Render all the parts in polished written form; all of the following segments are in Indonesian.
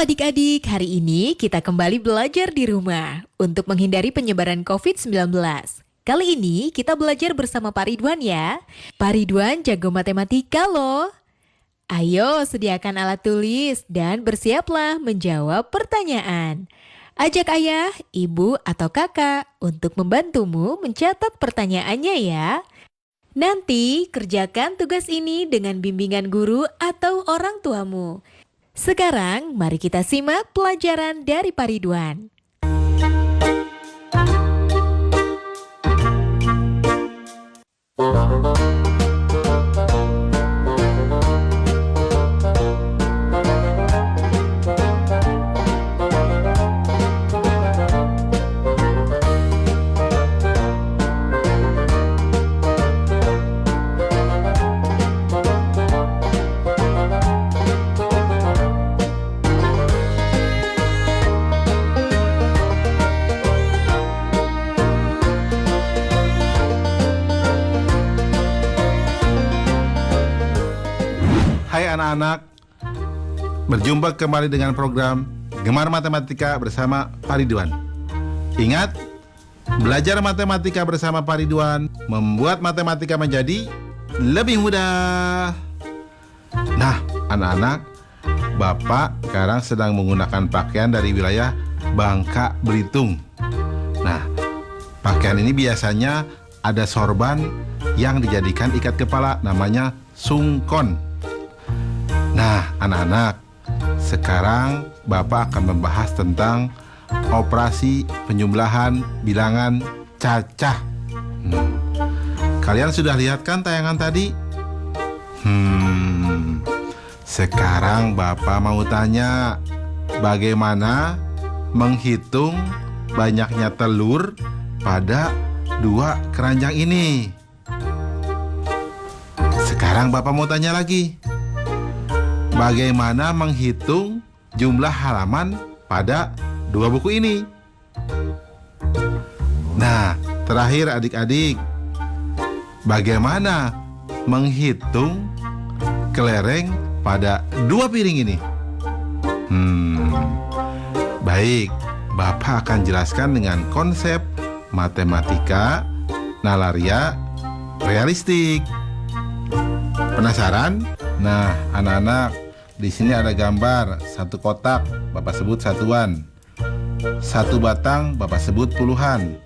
adik-adik, hari ini kita kembali belajar di rumah untuk menghindari penyebaran COVID-19. Kali ini kita belajar bersama Pak Ridwan ya. Pak Ridwan jago matematika loh. Ayo sediakan alat tulis dan bersiaplah menjawab pertanyaan. Ajak ayah, ibu, atau kakak untuk membantumu mencatat pertanyaannya ya. Nanti kerjakan tugas ini dengan bimbingan guru atau orang tuamu. Sekarang mari kita simak pelajaran dari Pak Ridwan. Hai anak-anak, berjumpa kembali dengan program Gemar Matematika bersama Pak Ridwan. Ingat, belajar matematika bersama Pak Ridwan membuat matematika menjadi lebih mudah. Nah, anak-anak, Bapak sekarang sedang menggunakan pakaian dari wilayah Bangka Belitung. Nah, pakaian ini biasanya ada sorban yang dijadikan ikat kepala, namanya sungkon. Nah, anak-anak, sekarang Bapak akan membahas tentang operasi penjumlahan bilangan cacah. Kalian sudah lihat kan tayangan tadi? Sekarang Bapak mau tanya, bagaimana menghitung banyaknya telur pada dua keranjang ini? Sekarang Bapak mau tanya lagi, bagaimana menghitung jumlah halaman pada dua buku ini? Nah, terakhir adik-adik, bagaimana menghitung kelereng pada dua piring ini? Baik, Bapak akan jelaskan dengan konsep matematika nalaria realistik. Penasaran? Nah, anak-anak, di sini ada gambar satu kotak, Bapak sebut satuan. Satu batang, Bapak sebut puluhan.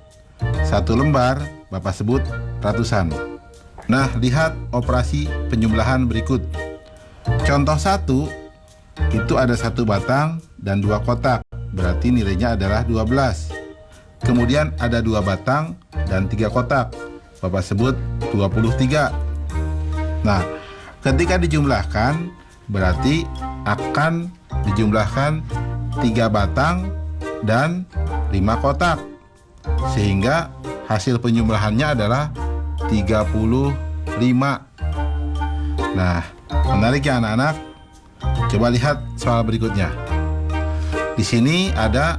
Satu lembar, Bapak sebut ratusan. Nah, lihat operasi penjumlahan berikut. Contoh 1, itu ada satu batang dan dua kotak, berarti nilainya adalah 12. Kemudian ada dua batang dan tiga kotak, Bapak sebut 23. Nah, ketika dijumlahkan, berarti akan dijumlahkan 3 batang dan 5 kotak, sehingga hasil penjumlahannya adalah 35. Nah, menarik ya anak-anak? Coba lihat soal berikutnya. Di sini ada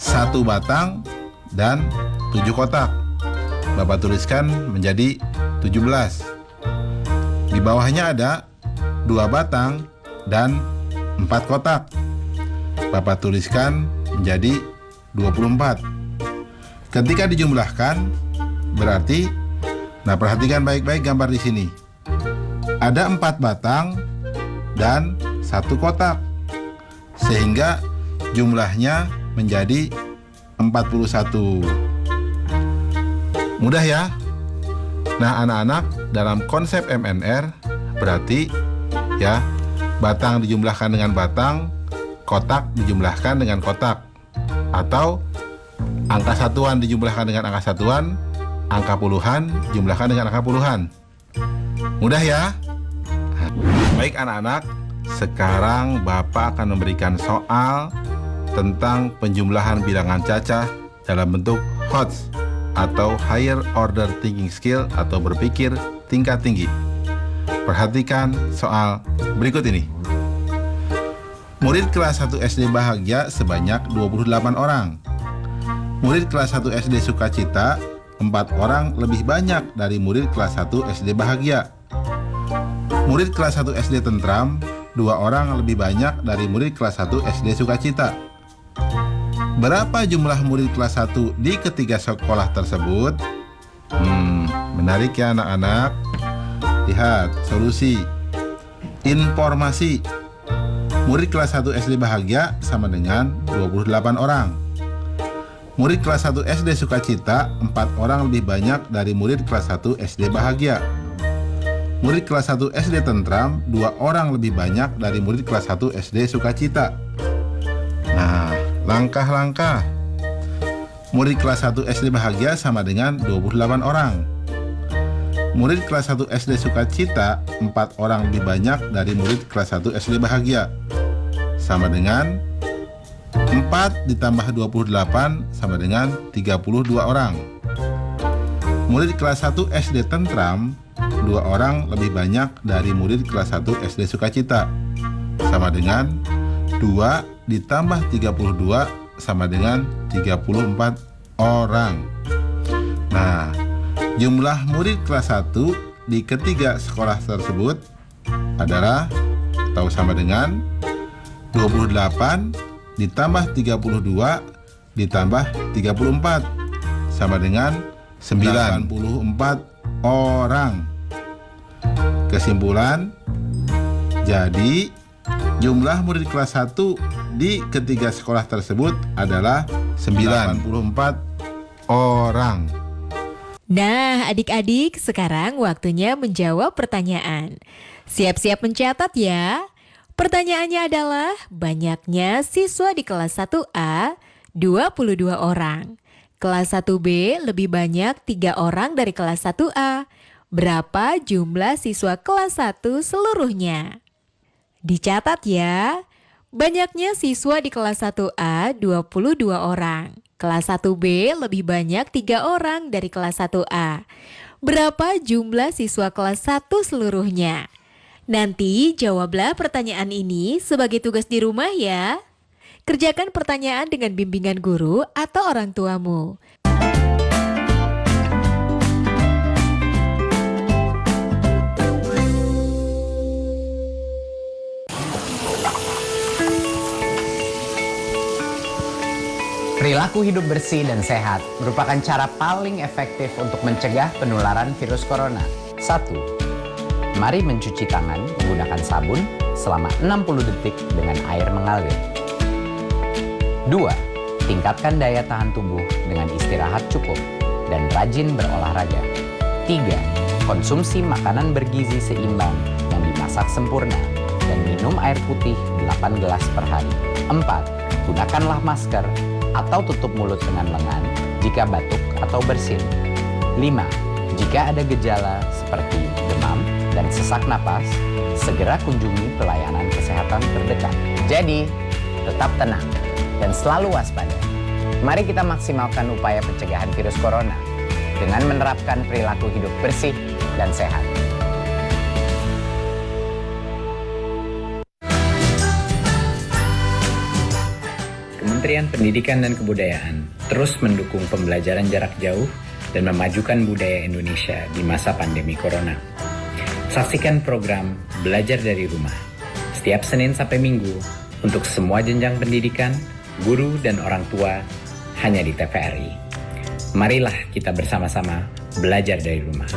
1 batang dan 7 kotak. Bapak tuliskan menjadi 17. Di bawahnya ada 2 batang dan 4 kotak. Bapak tuliskan menjadi 24. Ketika dijumlahkan, berarti, nah perhatikan baik-baik gambar di sini. Ada 4 batang dan 1 kotak, sehingga jumlahnya menjadi 41. Mudah ya? Nah anak-anak, dalam konsep MNR berarti ya, batang dijumlahkan dengan batang, kotak dijumlahkan dengan kotak, atau angka satuan dijumlahkan dengan angka satuan, angka puluhan dijumlahkan dengan angka puluhan. Mudah ya? Baik anak-anak, sekarang Bapak akan memberikan soal tentang penjumlahan bilangan cacah dalam bentuk HOTS atau Higher Order Thinking Skill atau berpikir tingkat tinggi. Perhatikan soal berikut ini. Murid kelas 1 SD bahagia sebanyak 28 orang. Murid kelas 1 SD sukacita 4 orang lebih banyak dari murid kelas 1 SD bahagia. Murid kelas 1 SD tentram 2 orang lebih banyak dari murid kelas 1 SD Sukacita. Berapa jumlah murid kelas 1 di ketiga sekolah tersebut? Menarik ya anak-anak. Lihat solusi. Informasi. Murid kelas 1 SD Bahagia sama dengan 28 orang. Murid kelas 1 SD Sukacita 4 orang lebih banyak dari murid kelas 1 SD Bahagia. Murid kelas 1 SD Tentram 2 orang lebih banyak dari murid kelas 1 SD Sukacita. Nah, langkah-langkah. Murid kelas 1 SD Bahagia sama dengan 28 orang. Murid kelas 1 SD Sukacita 4 orang lebih banyak dari murid kelas 1 SD Bahagia. Sama dengan 4 ditambah 28 sama dengan 32 orang. Murid kelas 1 SD Tentram 2 orang lebih banyak dari murid kelas 1 SD Sukacita. Sama dengan 2 ditambah 32 sama dengan 34 orang. Nah, jumlah murid kelas 1 di ketiga sekolah tersebut adalah atau sama dengan 28 ditambah 32 ditambah 34 sama dengan 94 orang. Kesimpulan, jadi jumlah murid kelas 1 di ketiga sekolah tersebut adalah 94 orang. Nah, adik-adik, sekarang waktunya menjawab pertanyaan. Siap-siap mencatat ya. Pertanyaannya adalah, banyaknya siswa di kelas 1A 22 orang. Kelas 1B lebih banyak 3 orang dari kelas 1A. Berapa jumlah siswa kelas 1 seluruhnya? Dicatat ya. Banyaknya siswa di kelas 1A 22 orang. Kelas 1B lebih banyak 3 orang dari kelas 1A. Berapa jumlah siswa kelas 1 seluruhnya? Nanti jawablah pertanyaan ini sebagai tugas di rumah ya. Kerjakan pertanyaan dengan bimbingan guru atau orang tuamu. Perilaku hidup bersih dan sehat merupakan cara paling efektif untuk mencegah penularan virus corona. 1. Mari mencuci tangan menggunakan sabun selama 60 detik dengan air mengalir. 2. Tingkatkan daya tahan tubuh dengan istirahat cukup dan rajin berolahraga. 3. Konsumsi makanan bergizi seimbang yang dimasak sempurna dan minum air putih 8 gelas per hari. 4. Gunakanlah masker atau tutup mulut dengan lengan jika batuk atau bersin. 5. Jika ada gejala seperti demam dan sesak napas, segera kunjungi pelayanan kesehatan terdekat. Jadi, tetap tenang dan selalu waspada. Mari kita maksimalkan upaya pencegahan virus corona dengan menerapkan perilaku hidup bersih dan sehat. Kementerian Pendidikan dan Kebudayaan terus mendukung pembelajaran jarak jauh dan memajukan budaya Indonesia di masa pandemi corona. Saksikan program Belajar dari Rumah setiap Senin sampai Minggu untuk semua jenjang pendidikan, guru, dan orang tua hanya di TVRI. Marilah kita bersama-sama belajar dari rumah.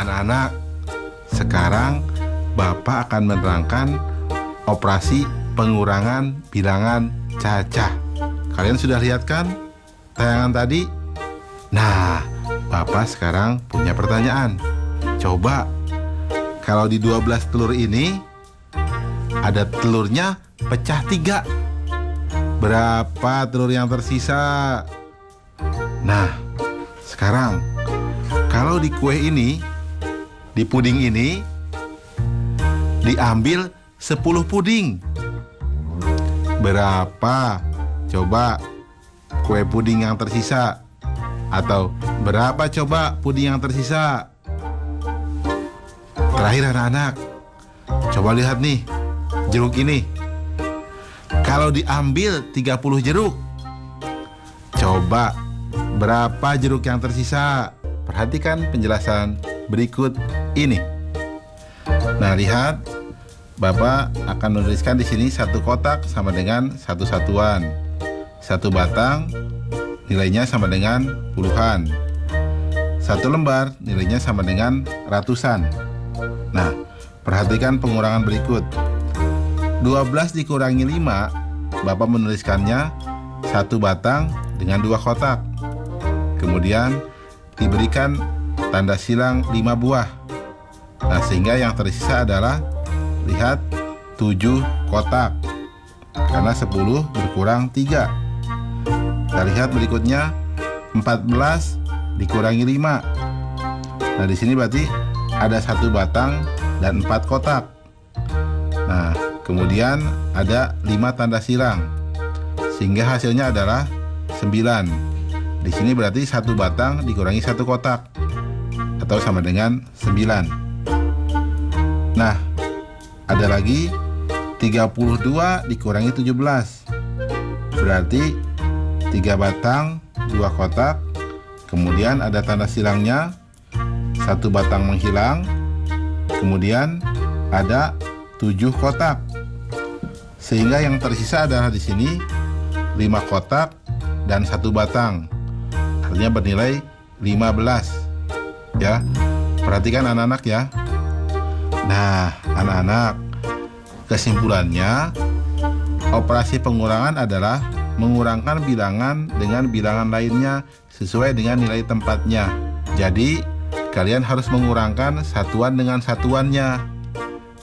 Anak-anak, sekarang Bapak akan menerangkan operasi pengurangan bilangan cacah. Kalian sudah lihat kan tayangan tadi? Nah, Bapak sekarang punya pertanyaan. Coba, kalau di 12 telur ini ada telurnya pecah 3. Berapa telur yang tersisa? Nah, sekarang kalau di kue ini, di puding ini, diambil 10 puding. Berapa? Coba kue puding yang tersisa? Atau berapa coba puding yang tersisa? Terakhir anak-anak, coba lihat nih, jeruk ini. Kalau diambil 30 jeruk, coba berapa jeruk yang tersisa? Perhatikan penjelasan berikut ini. Nah, lihat, Bapak akan menuliskan di sini satu kotak sama dengan satu satuan. Satu batang nilainya sama dengan puluhan. Satu lembar nilainya sama dengan ratusan. Nah, perhatikan pengurangan berikut. 12 dikurangi 5, Bapak menuliskannya satu batang dengan 2 kotak. Kemudian diberikan tanda silang 5 buah. Nah, sehingga yang tersisa adalah, lihat, 7 kotak. Karena 10 berkurang 3. Kita lihat berikutnya, 14 dikurangi 5. Nah, di sini berarti ada 1 batang dan 4 kotak. Nah, kemudian ada 5 tanda silang. Sehingga hasilnya adalah 9. Di sini berarti 1 batang dikurangi 1 kotak, atau sama dengan 9. Nah, ada lagi 32 dikurangi 17. Berarti 3 batang, 2 kotak. Kemudian ada tanda silangnya, 1 batang menghilang. Kemudian ada 7 kotak. Sehingga yang tersisa adalah di sini 5 kotak dan 1 batang. Artinya bernilai 15. Ya. Perhatikan anak-anak ya. Nah, anak-anak, kesimpulannya, operasi pengurangan adalah mengurangkan bilangan dengan bilangan lainnya sesuai dengan nilai tempatnya. Jadi, kalian harus mengurangkan satuan dengan satuannya.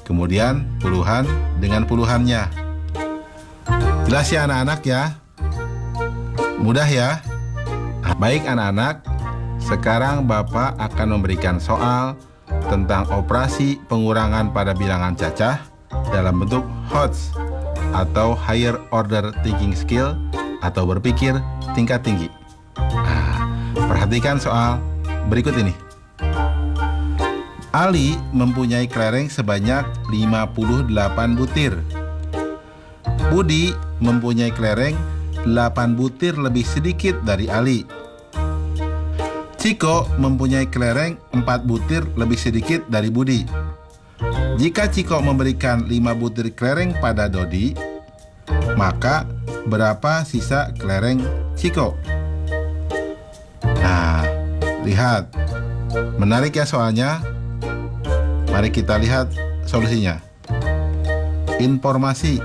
Kemudian, puluhan dengan puluhannya. Jelas ya anak-anak ya? Mudah ya? Baik anak-anak, sekarang Bapak akan memberikan soal tentang operasi pengurangan pada bilangan cacah dalam bentuk HOTS atau Higher Order Thinking Skill atau berpikir tingkat tinggi. Nah, perhatikan soal berikut ini. Ali mempunyai kelereng sebanyak 58 butir. Budi mempunyai kelereng 8 butir lebih sedikit dari Ali. Ciko mempunyai kelereng 4 butir lebih sedikit dari Budi. Jika Ciko memberikan 5 butir kelereng pada Dodi, maka berapa sisa kelereng Ciko? Nah, lihat. Menarik ya soalnya. Mari kita lihat solusinya. Informasi.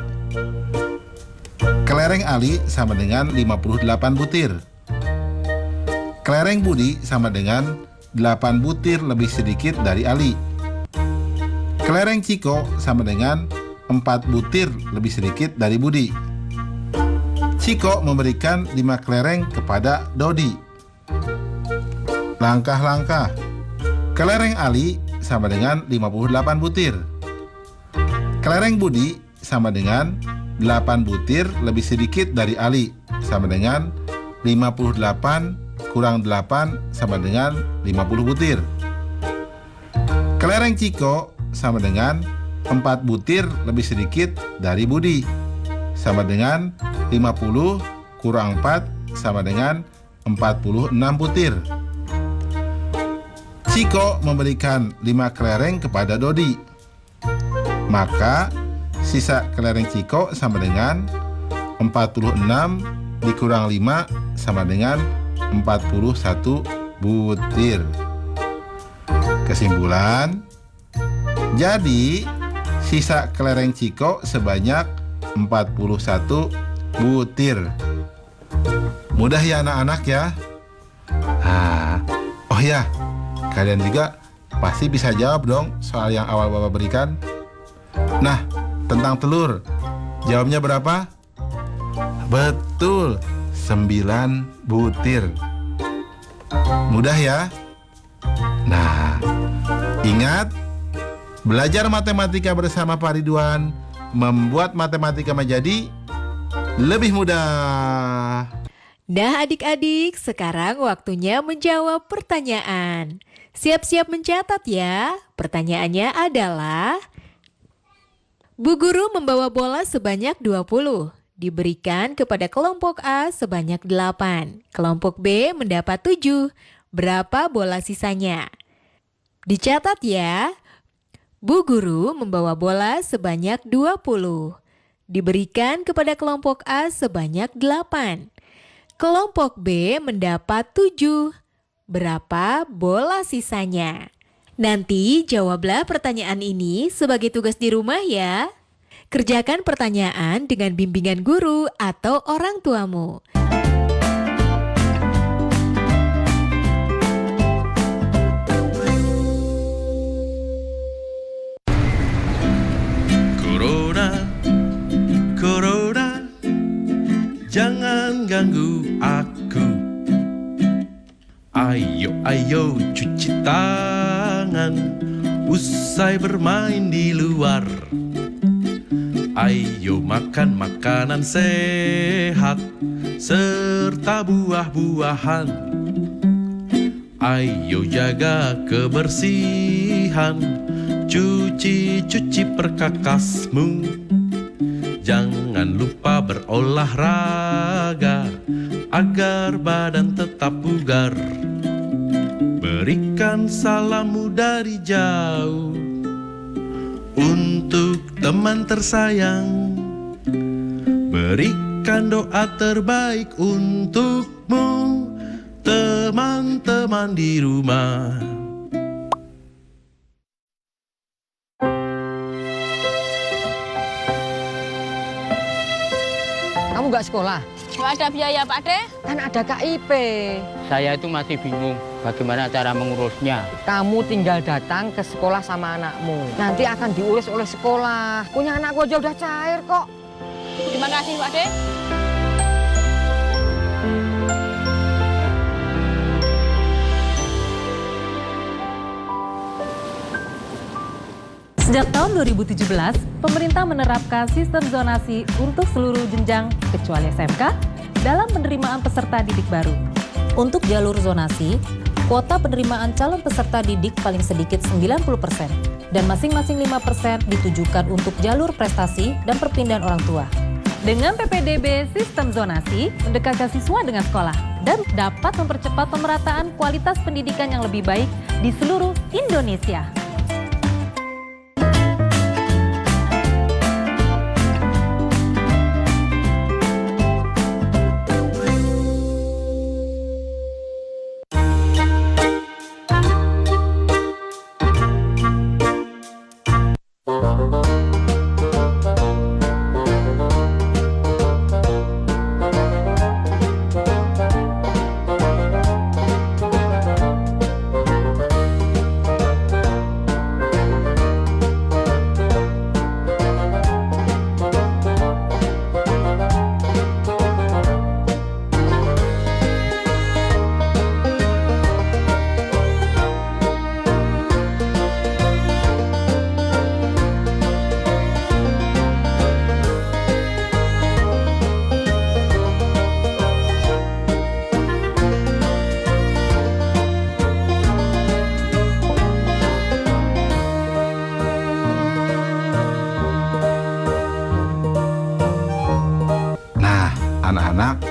Kelereng Ali sama dengan 58 butir. Kelereng Budi sama dengan 8 butir lebih sedikit dari Ali. Kelereng Ciko sama dengan 4 butir lebih sedikit dari Budi. Ciko memberikan 5 kelereng kepada Dodi. Langkah-langkah. Kelereng Ali sama dengan 58 butir. Kelereng Budi sama dengan 8 butir lebih sedikit dari Ali, sama dengan 58 kurang 8 sama dengan 50 butir. Kelereng Ciko sama dengan 4 butir lebih sedikit dari Budi, sama dengan 50 kurang 4 sama dengan 46 butir. Ciko memberikan 5 kelereng kepada Dodi. Maka sisa kelereng Ciko sama dengan 46 dikurang 5 sama dengan 41 butir. Kesimpulan, jadi sisa kelereng Ciko sebanyak 41 butir. Mudah ya anak-anak ya. Oh ya, kalian juga pasti bisa jawab dong soal yang awal Bapak berikan. Nah, tentang telur, jawabnya berapa? Betul, 9 butir. Mudah ya? Nah, ingat, belajar matematika bersama Pak Ridwan membuat matematika menjadi lebih mudah. Nah adik-adik, sekarang waktunya menjawab pertanyaan. Siap-siap mencatat ya. Pertanyaannya adalah, Bu Guru membawa bola sebanyak 20, diberikan kepada kelompok A sebanyak 8. Kelompok B mendapat 7. Berapa bola sisanya? Dicatat ya. Bu Guru membawa bola sebanyak 20. Diberikan kepada kelompok A sebanyak 8. Kelompok B mendapat 7. Berapa bola sisanya? Nanti jawablah pertanyaan ini sebagai tugas di rumah ya. Kerjakan pertanyaan dengan bimbingan guru atau orang tuamu. Corona, jangan ganggu aku. Ayo cuci tangan usai bermain di luar. Ayo makan makanan sehat serta buah-buahan. Ayo jaga kebersihan, cuci perkakasmu. Jangan lupa berolahraga agar badan tetap bugar. Berikan salammu dari jauh untuk teman tersayang. Berikan doa terbaik untukmu, teman-teman di rumah. Kamu nggak sekolah? Nggak ada biaya, Pak De. Kan ada KIP. Saya itu masih bingung bagaimana cara mengurusnya. Kamu tinggal datang ke sekolah sama anakmu. Nanti akan diurus oleh sekolah. Punya anakku aja udah cair kok. Terima kasih, Pak De. Sejak tahun 2017, pemerintah menerapkan sistem zonasi untuk seluruh jenjang kecuali SMK dalam penerimaan peserta didik baru. Untuk jalur zonasi, kuota penerimaan calon peserta didik paling sedikit 90% dan masing-masing 5% ditujukan untuk jalur prestasi dan perpindahan orang tua. Dengan PPDB sistem zonasi, mendekatkan siswa dengan sekolah dan dapat mempercepat pemerataan kualitas pendidikan yang lebih baik di seluruh Indonesia. Anak-anak,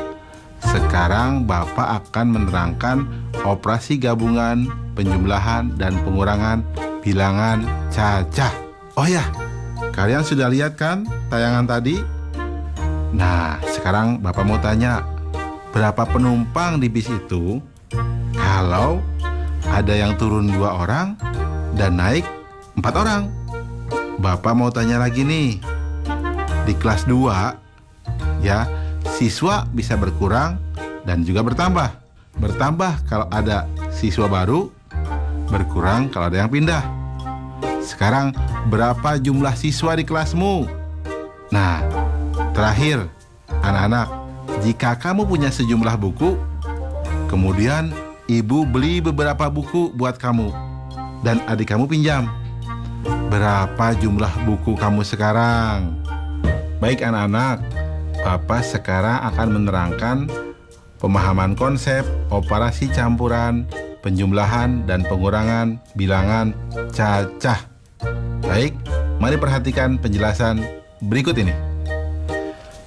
sekarang Bapak akan menerangkan operasi gabungan, penjumlahan, dan pengurangan bilangan cacah. Oh ya, kalian sudah lihat kan tayangan tadi? Nah, sekarang Bapak mau tanya, berapa penumpang di bis itu? Kalau ada yang turun 2 orang, dan naik 4 orang. Bapak mau tanya lagi nih. Di kelas 2, ya, siswa bisa berkurang dan juga bertambah. Bertambah kalau ada siswa baru, berkurang kalau ada yang pindah. Sekarang berapa jumlah siswa di kelasmu? Nah, terakhir, anak-anak, jika kamu punya sejumlah buku, kemudian ibu beli beberapa buku buat kamu dan adik kamu pinjam, berapa jumlah buku kamu sekarang? Baik anak-anak, Bapak sekarang akan menerangkan pemahaman konsep operasi campuran, penjumlahan, dan pengurangan bilangan cacah. Baik, mari perhatikan penjelasan berikut ini.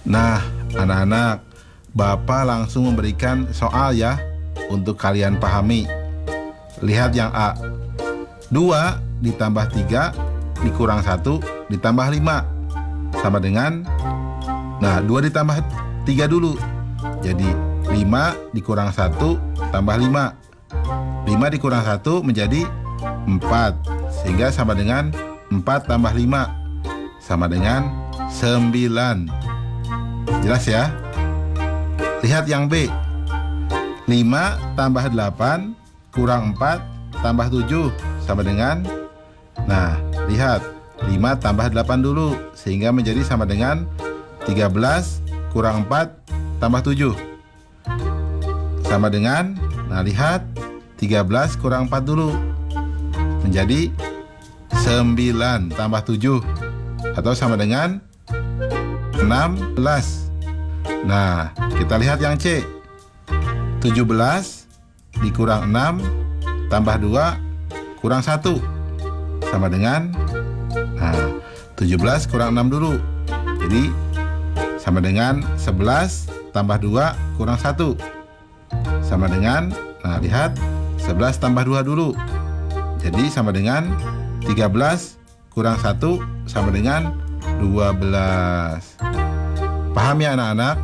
Nah, anak-anak, Bapak langsung memberikan soal ya, untuk kalian pahami. Lihat yang A. 2 ditambah 3 dikurang 1 ditambah 5 sama dengan, nah 2 ditambah 3 dulu, jadi 5 dikurang 1 tambah 5. 5 dikurang 1 menjadi 4, sehingga sama dengan 4 tambah 5 sama dengan 9. Jelas ya? Lihat yang B. 5 tambah 8 kurang 4 tambah 7 sama dengan, nah lihat, 5 tambah 8 dulu, sehingga menjadi sama dengan 13 kurang 4 tambah 7 sama dengan, nah lihat, 13 kurang 4 dulu, menjadi 9 tambah 7 atau sama dengan 16. Nah, kita lihat yang C. 17 dikurang 6 tambah 2 kurang 1 sama dengan, nah 17 kurang 6 dulu, jadi sama dengan 11 tambah 2 kurang 1 sama dengan, nah lihat, 11 tambah 2 dulu, jadi sama dengan 13 kurang 1 sama dengan 12. Paham ya anak-anak?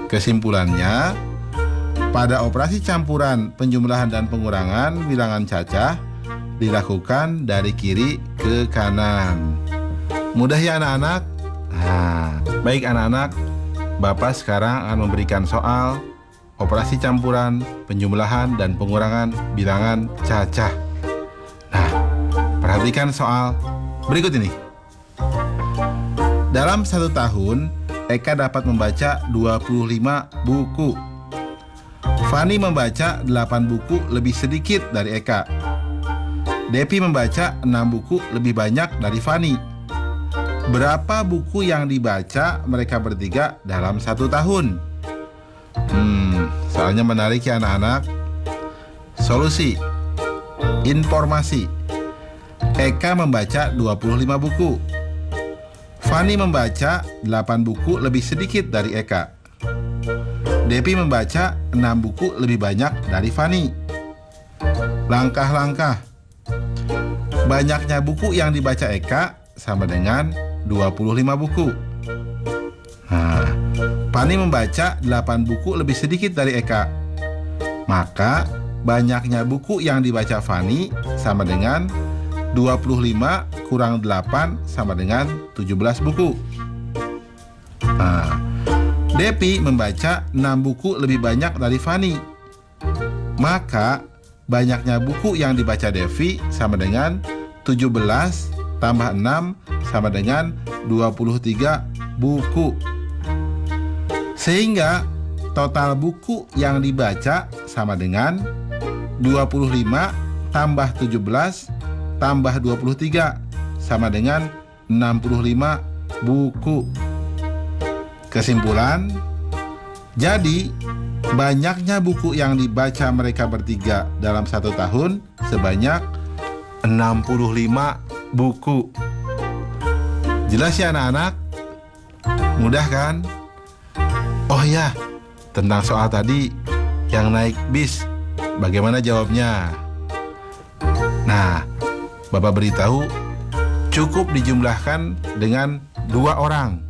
Kesimpulannya, pada operasi campuran, penjumlahan, dan pengurangan bilangan cacah dilakukan dari kiri ke kanan. Mudah ya anak-anak? Nah, baik anak-anak, Bapak sekarang akan memberikan soal operasi campuran, penjumlahan, dan pengurangan bilangan cacah. Nah, perhatikan soal berikut ini. Dalam 1 tahun, Eka dapat membaca 25 buku. Fani membaca 8 buku lebih sedikit dari Eka. Depi membaca 6 buku lebih banyak dari Fani. Berapa buku yang dibaca mereka bertiga dalam 1 tahun? Soalnya menarik ya anak-anak. Solusi. Informasi. Eka membaca 25 buku. Fani membaca 8 buku lebih sedikit dari Eka. Depi membaca 6 buku lebih banyak dari Fani. Langkah-langkah. Banyaknya buku yang dibaca Eka sama dengan 25 buku. Nah, Fani membaca 8 buku lebih sedikit dari Eka. Maka banyaknya buku yang dibaca Fani sama dengan 25 kurang 8 sama dengan 17 buku. Nah, Depi membaca 6 buku lebih banyak dari Fani. Maka banyaknya buku yang dibaca Devi sama dengan 17 tambah 6 sama dengan 23 buku. Sehingga total buku yang dibaca sama dengan 25 tambah 17 tambah 23 sama dengan 65 buku. Kesimpulan, jadi banyaknya buku yang dibaca mereka bertiga dalam 1 tahun sebanyak 65 buku. Jelas ya anak-anak? Mudah kan? Oh ya, tentang soal tadi yang naik bis, bagaimana jawabnya? Nah, Bapak beritahu cukup dijumlahkan dengan 2 orang.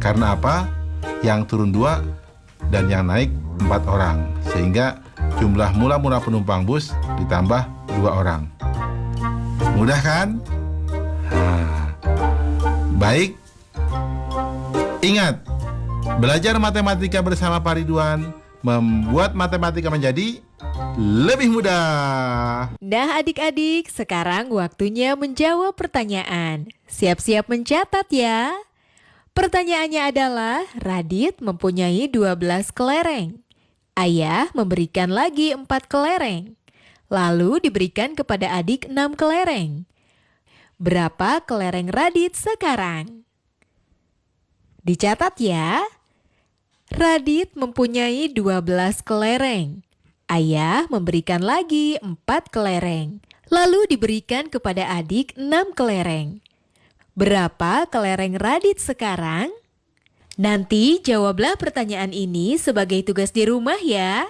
Karena apa? Yang turun 2 dan yang naik 4 orang. Sehingga jumlah mula-mula penumpang bus ditambah 2 orang. Mudah kan? Nah, baik. Ingat, belajar matematika bersama Pak Ridwan membuat matematika menjadi lebih mudah. Nah adik-adik, sekarang waktunya menjawab pertanyaan. Siap-siap mencatat ya. Pertanyaannya adalah, Radit mempunyai 12 kelereng. Ayah memberikan lagi 4 kelereng. Lalu diberikan kepada adik 6 kelereng. Berapa kelereng Radit sekarang? Dicatat ya. Radit mempunyai 12 kelereng. Ayah memberikan lagi 4 kelereng. Lalu diberikan kepada adik 6 kelereng. Berapa kelereng Radit sekarang? Nanti jawablah pertanyaan ini sebagai tugas di rumah ya.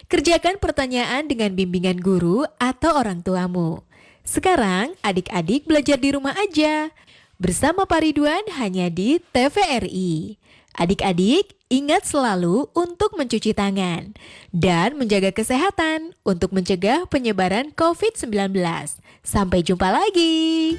Kerjakan pertanyaan dengan bimbingan guru atau orang tuamu. Sekarang adik-adik belajar di rumah aja. Bersama Pak Ridwan hanya di TVRI. Adik-adik ingat selalu untuk mencuci tangan dan menjaga kesehatan untuk mencegah penyebaran COVID-19. Sampai jumpa lagi.